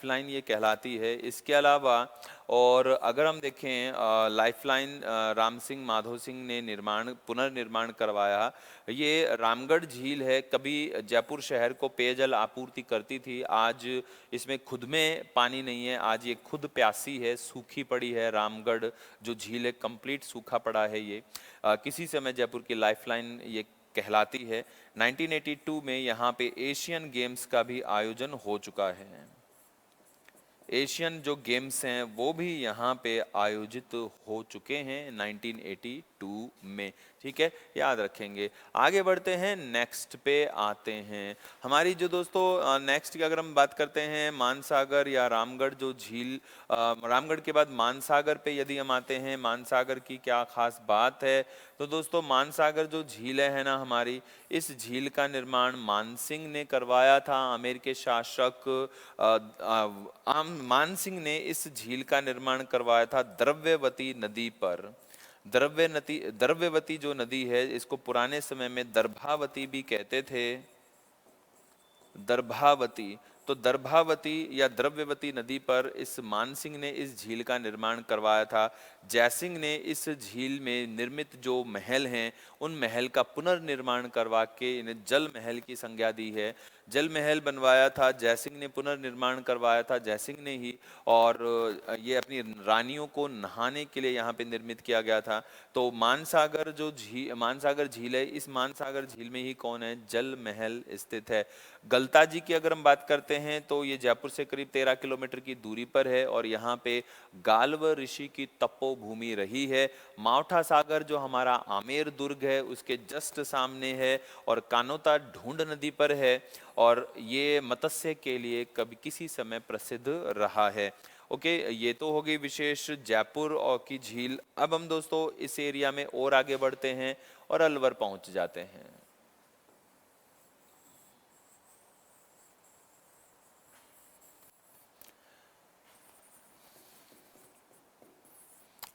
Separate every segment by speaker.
Speaker 1: Line ये कहलाती है। इसके अलावा और अगर हम देखें लाइफलाइन राम सिंह माधो सिंह ने पुनर्निर्माण करवाया। ये रामगढ़ झील है, कभी जयपुर शहर को पेयजल आपूर्ति करती थी, आज इसमें खुद में पानी नहीं है, आज ये खुद प्यासी है, सूखी पड़ी है। रामगढ़ जो झील है कंप्लीट सूखा पड़ा है ये। किसी समय जयपुर की लाइफलाइन ये कहलाती है। 1982 में यहाँ पे एशियन गेम्स का भी आयोजन हो चुका है। एशियन जो गेम्स हैं वो भी यहाँ पे आयोजित हो चुके हैं 1982 में। ठीक है, याद रखेंगे। आगे बढ़ते हैं, नेक्स्ट पे आते हैं। हमारी जो दोस्तों नेक्स्ट की अगर हम बात करते हैं मानसागर या रामगढ़ जो झील, रामगढ़ के बाद मानसागर पे यदि हम आते हैं, मानसागर की क्या खास बात है, तो दोस्तों मानसागर जो झील है ना हमारी, इस झील का निर्माण मानसिंह ने करवाया था। आमेर के शासक मानसिंह ने इस झील का निर्माण करवाया था द्रव्यवती नदी पर। द्रव्यवती जो नदी है, इसको पुराने समय में दर्भावती भी कहते थे। दर्भावती, तो दर्भावती या द्रव्यवती नदी पर इस मानसिंह ने इस झील का निर्माण करवाया था। जयसिंह ने इस झील में निर्मित जो महल हैं उन महल का पुनर्निर्माण करवा के इन्हें जल महल की संज्ञा दी है। जल महल बनवाया था जयसिंह ने, पुनर्निर्माण करवाया था जयसिंह ने ही, और ये अपनी रानियों को नहाने के लिए यहाँ पे निर्मित किया गया था। तो मानसागर जो मानसागर झील है, इस मानसागर झील में ही कौन है, जल महल स्थित है। गलता जी की अगर हम बात करते हैं तो ये जयपुर से करीब 13 किलोमीटर की दूरी पर है और यहाँ पे गाल्व ऋषि की तपोभूमि रही है। मावठा सागर जो हमारा आमेर दुर्ग है उसके जस्ट सामने है और कानोता ढूंढ नदी पर है और ये मत्स्य के लिए कभी किसी समय प्रसिद्ध रहा है। ओके, ये तो हो गई विशेष जयपुर और की झील। अब हम दोस्तों इस एरिया में और आगे बढ़ते हैं और अलवर पहुंच जाते हैं।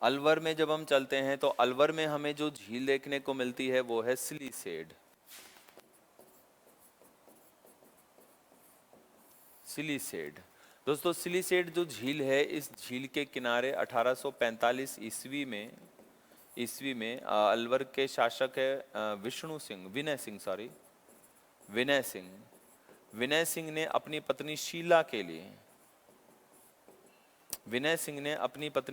Speaker 1: अलवर में जब हम चलते हैं तो अलवर में हमें जो झील देखने को मिलती है वो है सिलीसेड। सिलीसेड दोस्तों, सिलीसेड जो झील है, इस झील के किनारे 1845 ईस्वी में अलवर के शासक है विनय सिंह ने अपनी पत्नी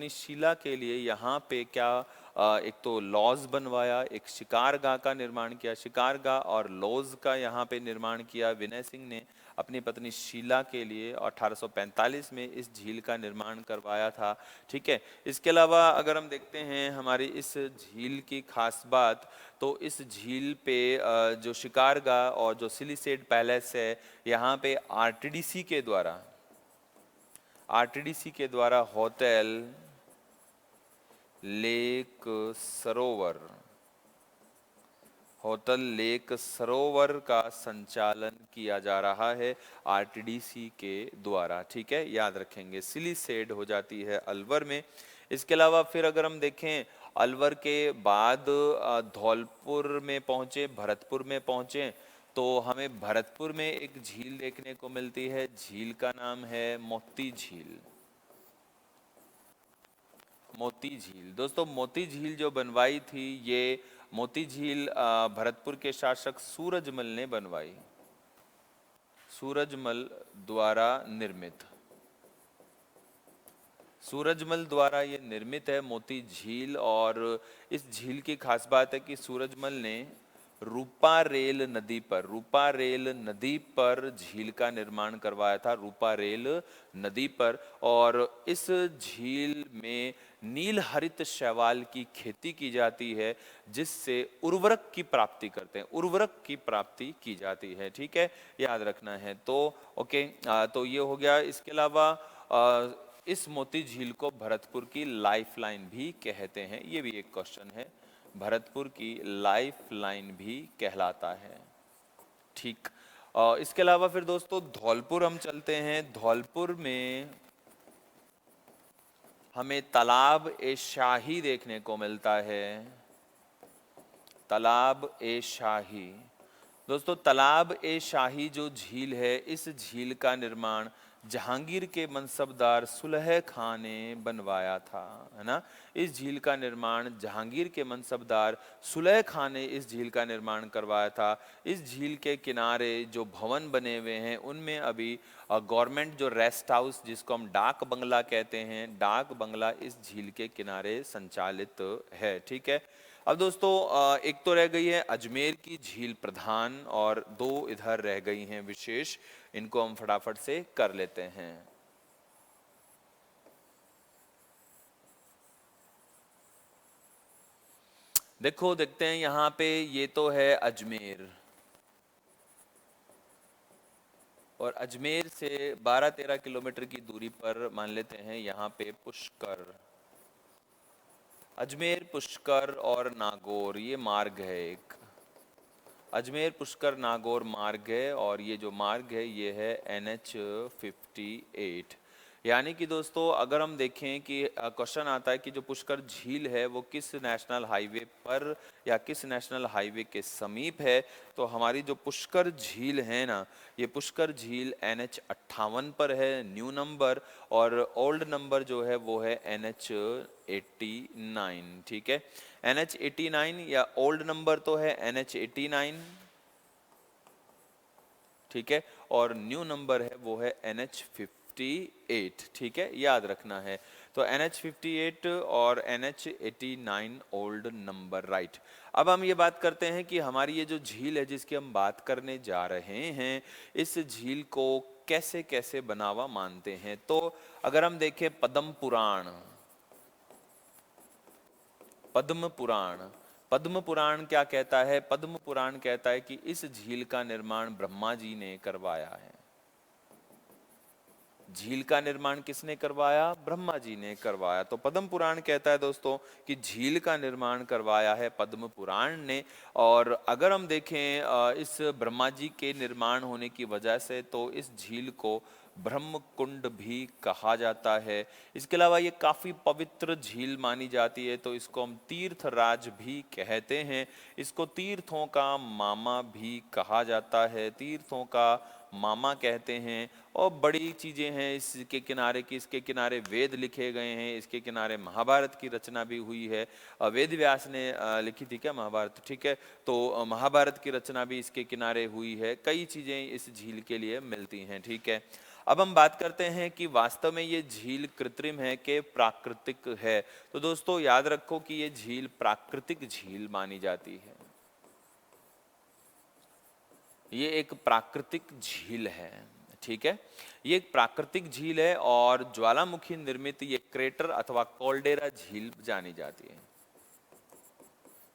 Speaker 1: शीला के लिए यहाँ पे क्या एक तो लॉज बनवाया, एक शिकारगाह का निर्माण किया। शिकारगाह और लॉज का यहाँ पे निर्माण किया विनय सिंह ने अपनी पत्नी शीला के लिए, 1845 में इस झील का निर्माण करवाया था। ठीक है, इसके अलावा अगर हम देखते हैं हमारी इस झील की खास बात, तो इस झील पे जो शिकारगाह और जो सिलीसेड पैलेस है, यहाँ पे आरटीडीसी के द्वारा होटल लेक सरोवर का संचालन किया जा रहा है आरटीडीसी के द्वारा। ठीक है, याद रखेंगे। सिलीसेड हो जाती है अलवर में। इसके अलावा फिर अगर हम देखें अलवर के बाद धौलपुर में पहुंचे, भरतपुर में पहुंचे, तो हमें भरतपुर में एक झील देखने को मिलती है। झील का नाम है मोती झील। मोती झील दोस्तों, मोती झील जो बनवाई थी, ये मोती झील भरतपुर के शासक सूरजमल ने बनवाई, सूरजमल द्वारा ये निर्मित है मोती झील। और इस झील की खास बात है कि सूरजमल ने रूपा रेल नदी पर झील का निर्माण करवाया था, रूपा रेल नदी पर। और इस झील में नील हरित शैवाल की खेती की जाती है, जिससे उर्वरक की प्राप्ति की जाती है। ठीक है, याद रखना है। तो ओके, तो ये हो गया। इसके अलावा इस मोती झील को भरतपुर की लाइफलाइन भी कहते हैं, ये भी एक क्वेश्चन है। भरतपुर की लाइफलाइन भी कहलाता है। ठीक, इसके अलावा फिर दोस्तों धौलपुर हम चलते हैं। धौलपुर में हमें तालाब ए शाही देखने को मिलता है। तालाब ए शाही दोस्तों, तालाब ए शाही जो झील है, इस झील का निर्माण जहांगीर के मनसबदार सुलह खां ने बनवाया था, है ना। इस झील का निर्माण जहांगीर के मनसबदार सुलह खां ने इस झील का निर्माण करवाया था। इस झील के किनारे जो भवन बने हुए हैं उनमें अभी गवर्नमेंट जो रेस्ट हाउस, जिसको हम डाक बंगला कहते हैं, डाक बंगला इस झील के किनारे संचालित है। ठीक है। अब दोस्तों एक तो रह गई है अजमेर की झील प्रधान और दो इधर रह गई हैं विशेष, इनको हम फटाफट से कर लेते हैं। देखो देखते हैं यहाँ पे, ये तो है अजमेर, और अजमेर से 12-13 किलोमीटर की दूरी पर मान लेते हैं यहाँ पे पुष्कर। अजमेर, पुष्कर और नागौर ये मार्ग है एक, अजमेर पुष्कर नागौर मार्ग है, और ये जो मार्ग है ये है NH-58। यानी कि दोस्तों अगर हम देखें कि क्वेश्चन आता है कि जो पुष्कर झील है वो किस नेशनल हाईवे पर या किस नेशनल हाईवे के समीप है, तो हमारी जो पुष्कर झील है ना, ये पुष्कर झील NH-58 पर है न्यू नंबर, और ओल्ड नंबर जो है वो है NH-89। ठीक है, NH-89 या ओल्ड नंबर तो है NH-89, ठीक है, और न्यू नंबर है वो है NH-58। ठीक है, याद रखना है। तो NH-58 और NH-89 ओल्ड नंबर, राइट। अब हम ये बात करते हैं कि हमारी ये जो झील है जिसकी हम बात करने जा रहे हैं, इस झील को कैसे कैसे बना हुआ मानते हैं। तो अगर हम देखें पद्म पुराण, पद्म पुराण, पद्म पुराण क्या कहता है? पद्म पुराण कहता है कि इस झील का निर्माण ब्रह्मा जी ने करवाया है। झील का निर्माण किसने करवाया? ब्रह्मा जी ने करवाया। तो पद्म पुराण कहता है दोस्तों कि झील का निर्माण करवाया है पद्म पुराण ने। और अगर हम देखें इस ब्रह्मा जी के निर्माण होने की वजह से, तो इस झील को ब्रह्म कुंड भी कहा जाता है। इसके अलावा ये काफ़ी पवित्र झील मानी जाती है, तो इसको हम तीर्थराज भी कहते हैं। इसको तीर्थों का मामा भी कहा जाता है, तीर्थों का मामा कहते हैं। और बड़ी चीज़ें हैं इसके किनारे की, इसके किनारे वेद लिखे गए हैं, इसके किनारे महाभारत की रचना भी हुई है। वेद व्यास ने लिखी थी क्या महाभारत? ठीक है, तो महाभारत की रचना भी इसके किनारे हुई है। कई चीज़ें इस झील के लिए मिलती हैं। ठीक है, अब हम बात करते हैं कि वास्तव में ये झील कृत्रिम है कि प्राकृतिक है। तो दोस्तों याद रखो कि ये झील प्राकृतिक झील मानी जाती है। ये एक प्राकृतिक झील है। ठीक है, ये एक प्राकृतिक झील है और ज्वालामुखी निर्मित ये क्रेटर अथवा कॉल्डेरा झील जानी जाती है।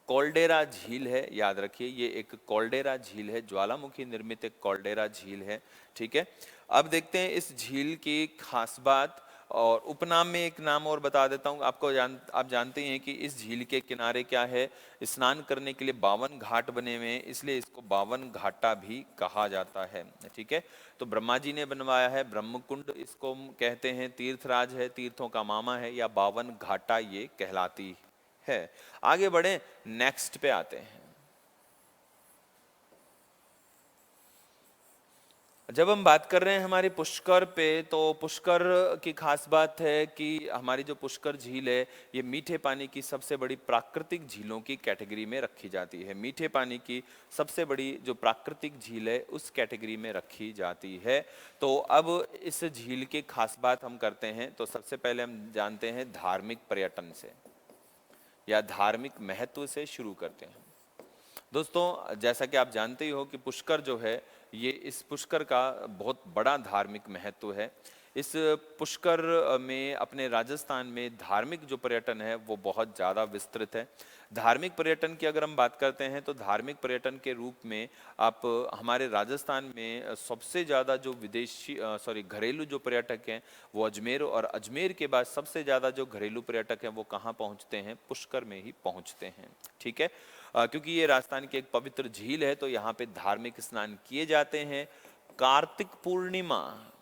Speaker 1: कॉल्डेरा झील है, याद रखिए ये एक कॉल्डेरा झील है, ज्वालामुखी निर्मित एक कॉल्डेरा झील है। ठीक है, अब देखते हैं इस झील की खास बात। और उपनाम में एक नाम और बता देता हूँ आपको, आप जानते हैं कि इस झील के किनारे क्या है, स्नान करने के लिए 52 घाट बने हुए हैं, इसलिए इसको 52 घाटा भी कहा जाता है। ठीक है, तो ब्रह्मा जी ने बनवाया है, ब्रह्मकुंड इसको हम कहते हैं, तीर्थराज है, तीर्थों का मामा है, या 52 घाटा ये कहलाती है। आगे बढ़े, नेक्स्ट पे आते हैं। जब हम बात कर रहे हैं हमारे पुष्कर पे, तो पुष्कर की खास बात है कि हमारी जो पुष्कर झील है ये मीठे पानी की सबसे बड़ी प्राकृतिक झीलों की कैटेगरी में रखी जाती है। मीठे पानी की सबसे बड़ी जो प्राकृतिक झील है उस कैटेगरी में रखी जाती है। तो अब इस झील की खास बात हम करते हैं। तो सबसे पहले हम जानते हैं धार्मिक पर्यटन से या धार्मिक महत्व से शुरू करते हैं। दोस्तों जैसा कि आप जानते ही हो कि पुष्कर जो है, ये इस पुष्कर का बहुत बड़ा धार्मिक महत्व है। इस पुष्कर में अपने राजस्थान में धार्मिक जो पर्यटन है वो बहुत ज़्यादा विस्तृत है। धार्मिक पर्यटन की अगर हम बात करते हैं तो धार्मिक पर्यटन के रूप में आप हमारे राजस्थान में सबसे ज़्यादा जो विदेशी घरेलू जो पर्यटक हैं वो अजमेर, और अजमेर के बाद सबसे ज़्यादा जो घरेलू पर्यटक हैं वो कहाँ पहुँचते हैं? पुष्कर में ही पहुँचते हैं। ठीक है, क्योंकि ये राजस्थान की एक पवित्र झील है तो यहाँ पे धार्मिक स्नान किए जाते हैं। कार्तिक पूर्णिमा,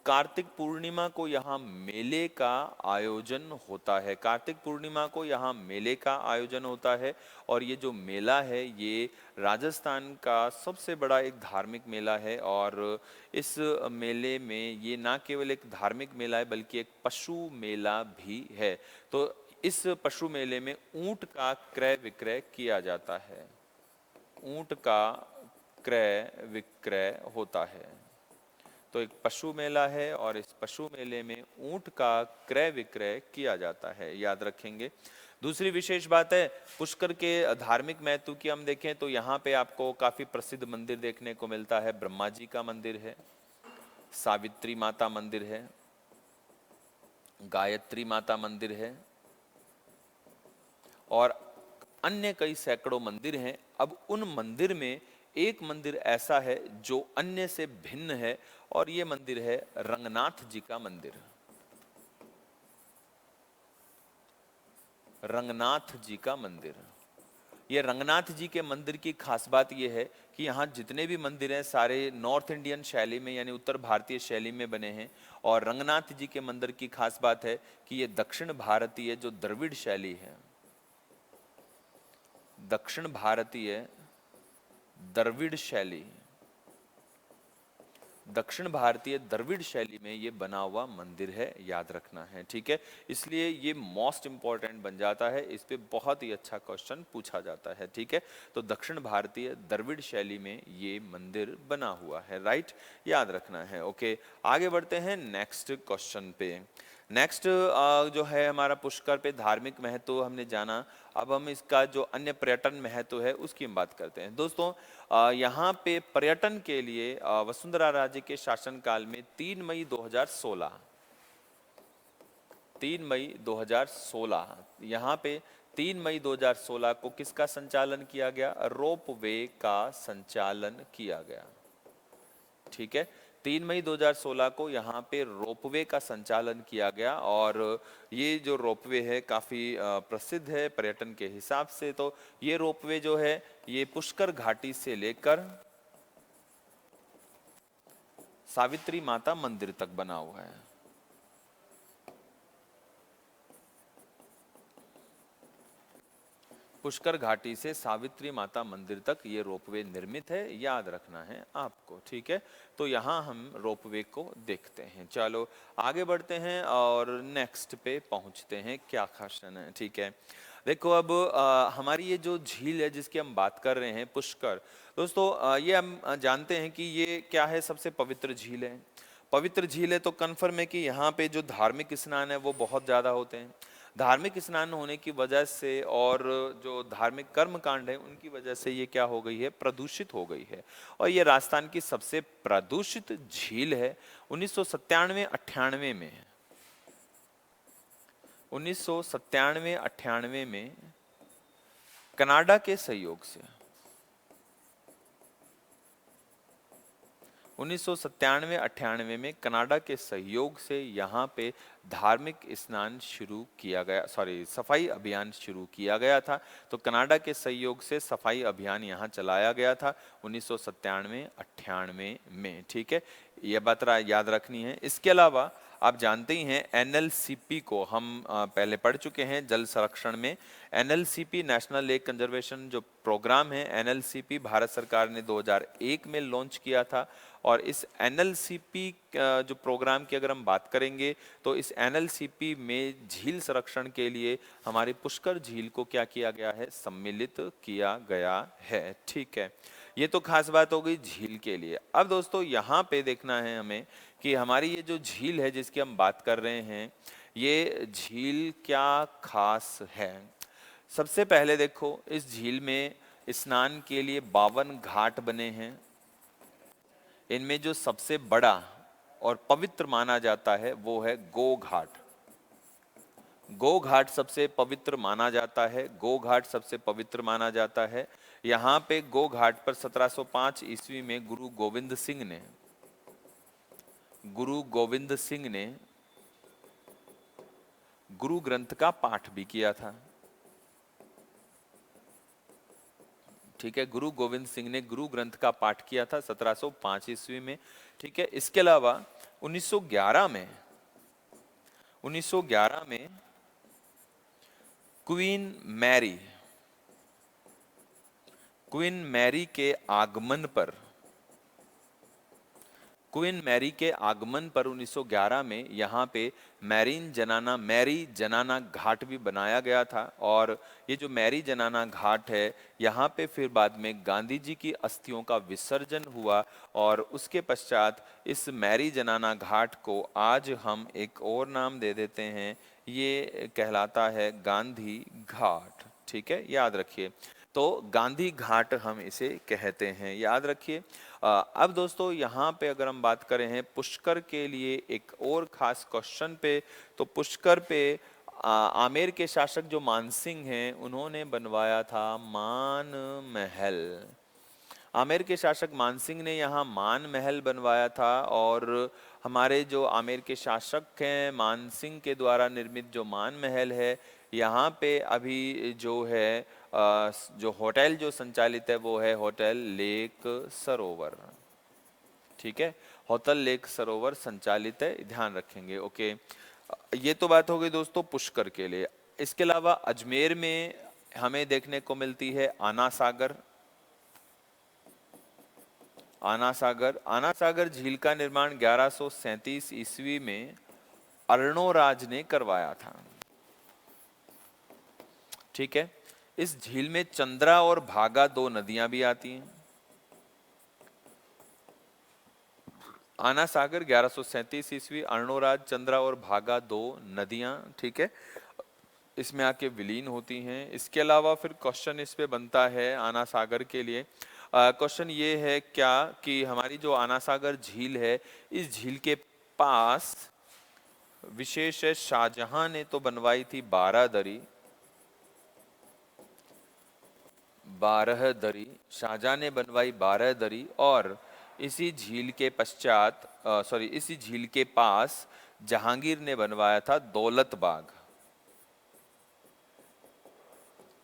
Speaker 1: कार्तिक पूर्णिमा को यहाँ मेले का आयोजन होता है। कार्तिक पूर्णिमा को यहाँ मेले का आयोजन होता है और ये जो मेला है ये राजस्थान का सबसे बड़ा एक धार्मिक मेला है। और इस मेले में ये ना केवल एक धार्मिक मेला है बल्कि एक पशु मेला भी है। तो इस पशु मेले में ऊंट का क्रय विक्रय किया जाता है। ऊंट का क्रय विक्रय होता है। तो एक पशु मेला है और इस पशु मेले में ऊंट का क्रय विक्रय किया जाता है, याद रखेंगे। दूसरी विशेष बात है पुष्कर के धार्मिक महत्व की हम देखें तो यहाँ पे आपको काफी प्रसिद्ध मंदिर देखने को मिलता है। ब्रह्मा जी का मंदिर है, सावित्री माता मंदिर है, गायत्री माता मंदिर है और अन्य कई सैकड़ों मंदिर हैं। अब उन मंदिर में एक मंदिर ऐसा है जो अन्य से भिन्न है और ये मंदिर है रंगनाथ जी का मंदिर। रंगनाथ जी का मंदिर। ये रंगनाथ जी के मंदिर की खास बात ये है कि यहाँ जितने भी मंदिर हैं सारे नॉर्थ इंडियन शैली में यानी उत्तर भारतीय शैली में बने हैं। और रंगनाथ जी के मंदिर की खास बात है कि ये दक्षिण भारतीय जो द्रविड़ शैली है, दक्षिण भारतीय द्रविड़ शैली, दक्षिण भारतीय द्रविड़ शैली में ये बना हुआ मंदिर है, याद रखना है, ठीक है। इसलिए ये मोस्ट इंपॉर्टेंट बन जाता है, इस पे बहुत ही अच्छा क्वेश्चन पूछा जाता है, ठीक है। तो दक्षिण भारतीय द्रविड़ शैली में ये मंदिर बना हुआ है, राइट, याद रखना है। ओके, आगे बढ़ते हैं नेक्स्ट क्वेश्चन पे। नेक्स्ट जो है हमारा पुष्कर पे धार्मिक महत्व हमने जाना। अब हम इसका जो अन्य पर्यटन महत्व है उसकी हम बात करते हैं। दोस्तों यहाँ पे पर्यटन के लिए वसुंधरा राजे के शासनकाल में 3 मई 2016 यहाँ पे 3 मई 2016 को किसका संचालन किया गया? रोपवे का संचालन किया गया, ठीक है। 3 मई 2016 को यहाँ पे रोपवे का संचालन किया गया और ये जो रोपवे है काफ़ी प्रसिद्ध है पर्यटन के हिसाब से। तो ये रोपवे जो है ये पुष्कर घाटी से लेकर सावित्री माता मंदिर तक बना हुआ है। पुष्कर घाटी से सावित्री माता मंदिर तक ये रोपवे निर्मित है, याद रखना है आपको, ठीक है। तो यहाँ हम रोपवे को देखते हैं। चलो आगे बढ़ते हैं और नेक्स्ट पे पहुँचते हैं, क्या क्वेश्चन है, ठीक है। देखो अब हमारी ये जो झील है जिसकी हम बात कर रहे हैं पुष्कर, दोस्तों ये हम जानते हैं कि ये क्या है, सबसे पवित्र झील है। पवित्र झील है तो कन्फर्म है कि यहाँ पे जो धार्मिक स्नान है वो बहुत ज़्यादा होते हैं। धार्मिक स्नान होने की वजह से और जो धार्मिक कर्म कांड है उनकी वजह से ये क्या हो गई है, प्रदूषित हो गई है। और ये राजस्थान की सबसे प्रदूषित झील है। 1997-98 में 1997-98 में कनाडा के सहयोग से 1997-98 में कनाडा के सहयोग से यहाँ पे धार्मिक स्नान शुरू किया गया, सफाई अभियान शुरू किया गया था। तो कनाडा के सहयोग से सफाई अभियान यहाँ चलाया गया था 1997-98 में, ठीक है। ये बात याद रखनी है। इसके अलावा आप जानते ही हैं एनएलसीपी को हम पहले पढ़ चुके हैं जल संरक्षण में। एनएलसीपी नेशनल लेक कंजर्वेशन जो प्रोग्राम है, एनएलसीपी भारत सरकार ने 2001 में लॉन्च किया था। और इस एनएलसीपी जो प्रोग्राम की अगर हम बात करेंगे तो इस एनएलसीपी में झील संरक्षण के लिए हमारी पुष्कर झील को क्या किया गया है, सम्मिलित किया गया है, ठीक है। ये तो खास बात हो गई झील के लिए। अब दोस्तों यहाँ पे देखना है हमें कि हमारी ये जो झील है जिसकी हम बात कर रहे हैं, ये झील क्या खास है। सबसे पहले देखो इस झील में स्नान के लिए 52 घाट बने हैं। इनमें जो सबसे बड़ा और पवित्र माना जाता है वो है गो घाट। गो घाट सबसे पवित्र माना जाता है, गो घाट सबसे पवित्र माना जाता है। यहाँ पे गो घाट पर 1705 ईस्वी में गुरु गोविंद सिंह ने गुरु ग्रंथ का पाठ भी किया था। ठीक है। गुरु गोविंद सिंह ने गुरु ग्रंथ का पाठ किया था 1705 ईस्वी में। ठीक है। इसके अलावा 1911 में क्वीन मैरी क्वीन मैरी के आगमन पर 1911 में यहाँ पे मैरी जनाना घाट भी बनाया गया था। और ये जो मैरी जनाना घाट है, यहाँ पे फिर बाद में गांधी जी की अस्थियों का विसर्जन हुआ और उसके पश्चात इस मैरी जनाना घाट को आज हम एक और नाम दे देते हैं, ये कहलाता है गांधी घाट। ठीक है, याद रखिए। तो गांधी घाट हम इसे कहते हैं, याद रखिए। अब दोस्तों यहाँ पे अगर हम बात करें हैं पुष्कर के लिए एक और खास क्वेश्चन पे, तो पुष्कर पे आमेर के शासक जो मानसिंह हैं उन्होंने बनवाया था मान महल। आमेर के शासक मानसिंह ने यहाँ मान महल बनवाया था। और हमारे जो आमेर के शासक हैं मानसिंह के द्वारा निर्मित जो मान महल है, यहाँ पे अभी जो है जो होटल जो संचालित है वो है होटल लेक सरोवर। ठीक है, होटल लेक सरोवर संचालित है, ध्यान रखेंगे। ओके, ये तो बात हो गई दोस्तों पुष्कर के लिए। इसके अलावा अजमेर में हमें देखने को मिलती है आना सागर। आना सागर झील का निर्माण 1137 ईस्वी में अर्णोराज ने करवाया था। ठीक है, इस झील में चंद्रा और भागा दो नदियां भी आती हैं। आना सागर 1137 ईस्वी, अर्णोराज, चंद्रा और भागा दो नदियां, ठीक है, इसमें आके विलीन होती हैं। इसके अलावा फिर क्वेश्चन इस पे बनता है आना सागर के लिए। क्वेश्चन ये है क्या कि हमारी जो आना सागर झील है, इस झील के पास विशेष है शाहजहां ने तो बनवाई थी बारहदरी, शाहजहां ने बनवाई बारहदरी। और इसी झील के पश्चात इसी झील के पास जहांगीर ने बनवाया था दौलत बाग।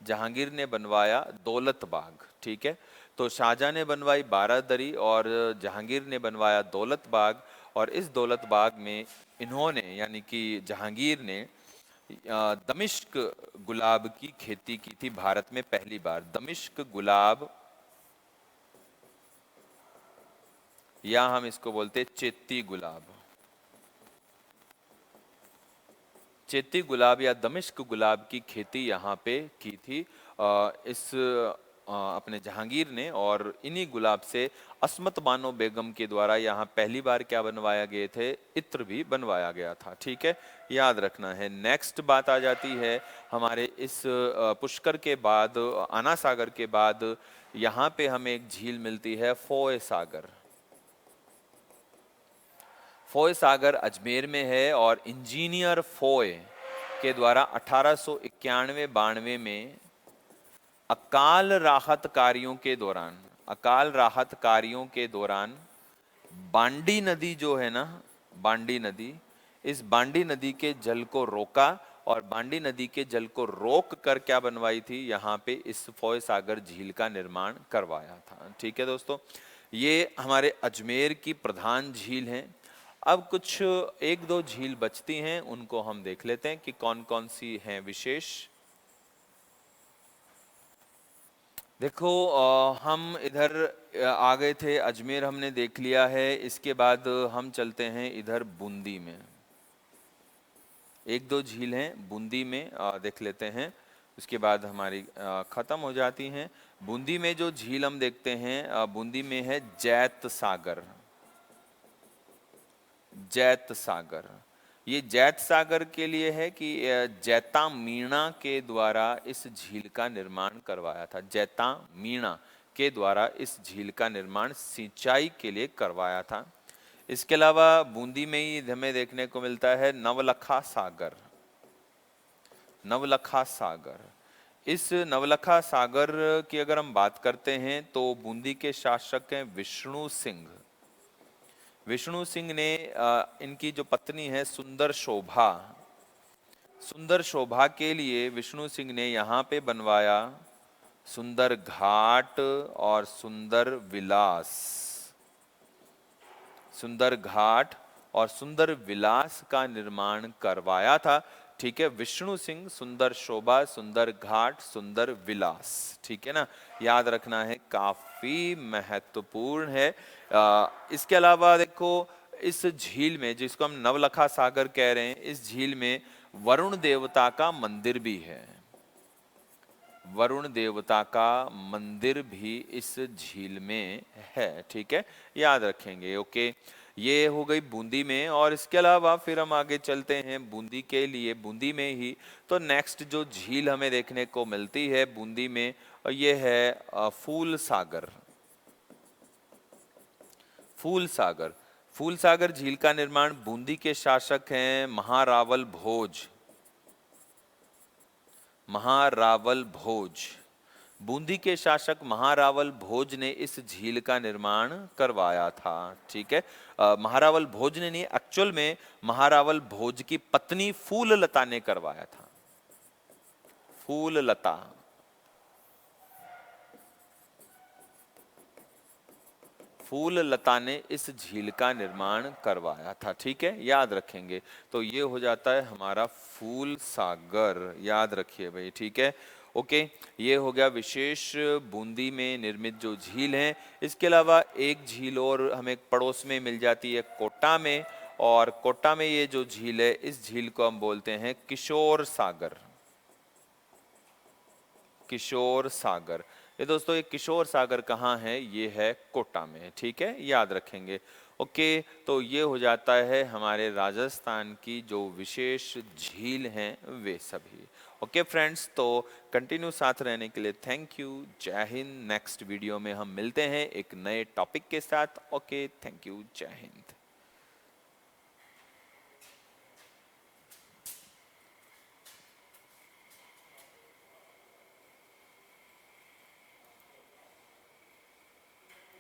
Speaker 1: जहांगीर ने बनवाया दौलत बाग। ठीक है, तो शाहजहां ने बनवाई बारादरी और जहांगीर ने बनवाया दौलत बाग। और इस दौलत बाग में इन्होंने यानी कि जहांगीर ने दमिश्क गुलाब की खेती की थी भारत में पहली बार। दमिश्क गुलाब, या हम इसको बोलते चेती गुलाब। चेती गुलाब या दमिश्क गुलाब की खेती यहाँ पे की थी इस अपने जहांगीर ने। और इन्हीं गुलाब से अस्मत बानो बेगम के द्वारा यहाँ पहली बार क्या बनवाया गए थे, इत्र भी बनवाया गया था। ठीक है, याद रखना है। नेक्स्ट बात आ जाती है हमारे इस पुष्कर के बाद, आना सागर के बाद यहाँ पे हमें एक झील मिलती है फोय सागर। फोय सागर अजमेर में है और इंजीनियर फोय के द्वारा 1891-92 में अकाल राहत कार्यों के दौरान बांडी नदी जो है ना, बांडी नदी, इस बांडी नदी के जल को रोका और बांडी नदी के जल को रोक कर क्या बनवाई थी, यहाँ पे इस फोय सागर झील का निर्माण करवाया था। ठीक है दोस्तों, ये हमारे अजमेर की प्रधान झील हैं। अब कुछ एक दो झील बचती हैं, उनको हम देख लेते हैं कि कौन कौन सी हैं विशेष। देखो हम इधर आ गए थे, अजमेर हमने देख लिया है। इसके बाद हम चलते हैं इधर बूंदी में। एक दो झील हैं बूंदी में, देख लेते हैं, उसके बाद हमारी ख़त्म हो जाती हैं। बूंदी में जो झील हम देखते हैं, बूंदी में है जैत सागर। जैत सागर, ये जैत सागर के लिए है कि जैता मीणा के द्वारा इस झील का निर्माण करवाया था। जैता मीणा के द्वारा इस झील का निर्माण सिंचाई के लिए करवाया था। इसके अलावा बूंदी में ही हमें देखने को मिलता है नवलखा सागर। नवलखा सागर, इस नवलखा सागर की अगर हम बात करते हैं तो बूंदी के शासक हैं विष्णु सिंह। विष्णु सिंह ने इनकी जो पत्नी है सुंदर शोभा के लिए विष्णु सिंह ने यहाँ पे बनवाया सुंदर घाट और सुंदर विलास, सुंदर घाट और सुंदर विलास का निर्माण करवाया था। ठीक है, विष्णु सिंह, सुंदर शोभा, सुंदर घाट, सुंदर विलास। ठीक है ना, याद रखना है, काफी महत्वपूर्ण है। इसके अलावा देखो, इस झील में, जिसको हम नवलखा सागर कह रहे हैं, इस झील में वरुण देवता का मंदिर भी है। वरुण देवता का मंदिर भी इस झील में है। ठीक है, याद रखेंगे। ओके, ये हो गई बूंदी में। और इसके अलावा फिर हम आगे चलते हैं बूंदी के लिए, बूंदी में ही तो नेक्स्ट जो झील हमें देखने को मिलती है बूंदी में, और ये है फूल सागर। फूल सागर, फूल सागर झील का निर्माण बूंदी के शासक हैं महारावल भोज। महारावल भोज, बूंदी के शासक महारावल भोज ने इस झील का निर्माण करवाया था। ठीक है, महारावल भोज ने नहीं, एक्चुअल में महारावल भोज की पत्नी फूललता ने करवाया था। फूललता, फूललता ने इस झील का निर्माण करवाया था। ठीक है, याद रखेंगे। तो ये हो जाता है हमारा फूल सागर, याद रखिए भाई। ठीक है, ओके, ये हो गया विशेष बूंदी में निर्मित जो झील है। इसके अलावा एक झील और हमें पड़ोस में मिल जाती है कोटा में, और कोटा में ये जो झील है, इस झील को हम बोलते हैं किशोर सागर। किशोर सागर, ये दोस्तों, ये किशोर सागर कहाँ है? ये है कोटा में। ठीक है, याद रखेंगे। ओके, तो ये हो जाता है हमारे राजस्थान की जो विशेष झील हैं वे सभी। ओके फ्रेंड्स, तो कंटिन्यू साथ रहने के लिए थैंक यू। जय हिंद। नेक्स्ट वीडियो में हम मिलते हैं एक नए टॉपिक के साथ। ओके, थैंक यू, जय हिंद।